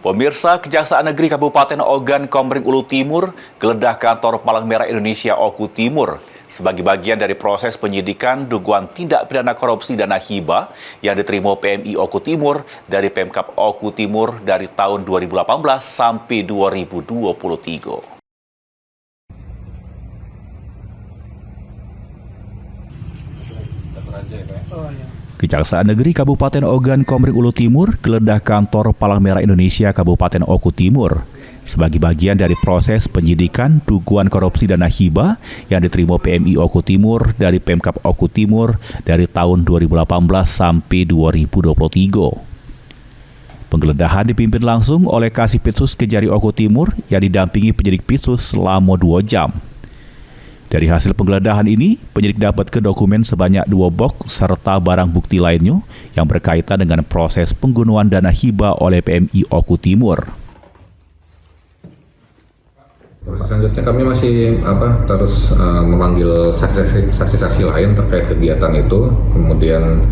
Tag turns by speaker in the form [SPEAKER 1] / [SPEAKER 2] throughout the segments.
[SPEAKER 1] Pemirsa, Kejaksaan Negeri Kabupaten Ogan Komering Ulu Timur geledah kantor Palang Merah Indonesia Oku Timur sebagai bagian dari proses penyidikan dugaan tindak pidana korupsi dana hibah yang diterima PMI Oku Timur dari Pemkab Oku Timur dari tahun 2018 sampai 2023. Kejaksaan Negeri Kabupaten Ogan Komering Ulu Timur geledah kantor Palang Merah Indonesia Kabupaten Oku Timur sebagai bagian dari proses penyidikan dugaan korupsi dana hibah yang diterima PMI Oku Timur dari Pemkab Oku Timur dari tahun 2018 sampai 2023. Penggeledahan dipimpin langsung oleh Kasipitsus Kejari Oku Timur yang didampingi penyidik Pitsus selama 2 jam. Dari hasil penggeledahan ini, penyidik dapat ke dokumen sebanyak 2 box serta barang bukti lainnya yang berkaitan dengan proses penggunaan dana hibah oleh PMI Oku Timur.
[SPEAKER 2] Selanjutnya kami masih terus memanggil saksi-saksi lain terkait kegiatan itu. Kemudian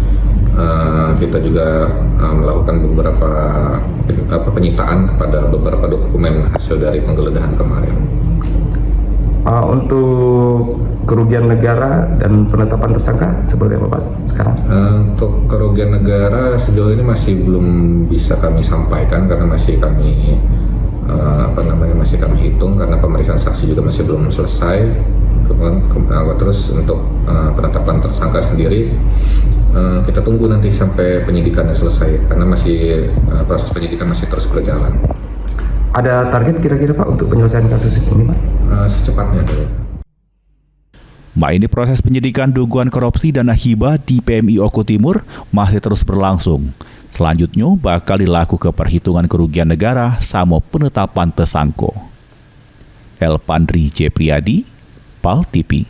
[SPEAKER 2] kita juga melakukan beberapa penyitaan kepada beberapa dokumen hasil dari penggeledahan kemarin.
[SPEAKER 3] Untuk kerugian negara dan penetapan tersangka seperti apa Pak sekarang?
[SPEAKER 2] Untuk kerugian negara sejauh ini masih belum bisa kami sampaikan karena masih kami masih kami hitung karena pemeriksaan saksi juga masih belum selesai. Terus untuk penetapan tersangka sendiri kita tunggu nanti sampai penyidikannya selesai karena masih proses penyidikan masih terus berjalan.
[SPEAKER 3] Ada target kira-kira Pak untuk penyelesaian kasus ini Pak?
[SPEAKER 2] Secepatnya.
[SPEAKER 1] Ini proses penyidikan dugaan korupsi dana hibah di PMI Oku Timur masih terus berlangsung. Selanjutnya bakal dilakukan perhitungan kerugian negara sama penetapan tersangka. Elpandri J. Priyadi, PAL TV.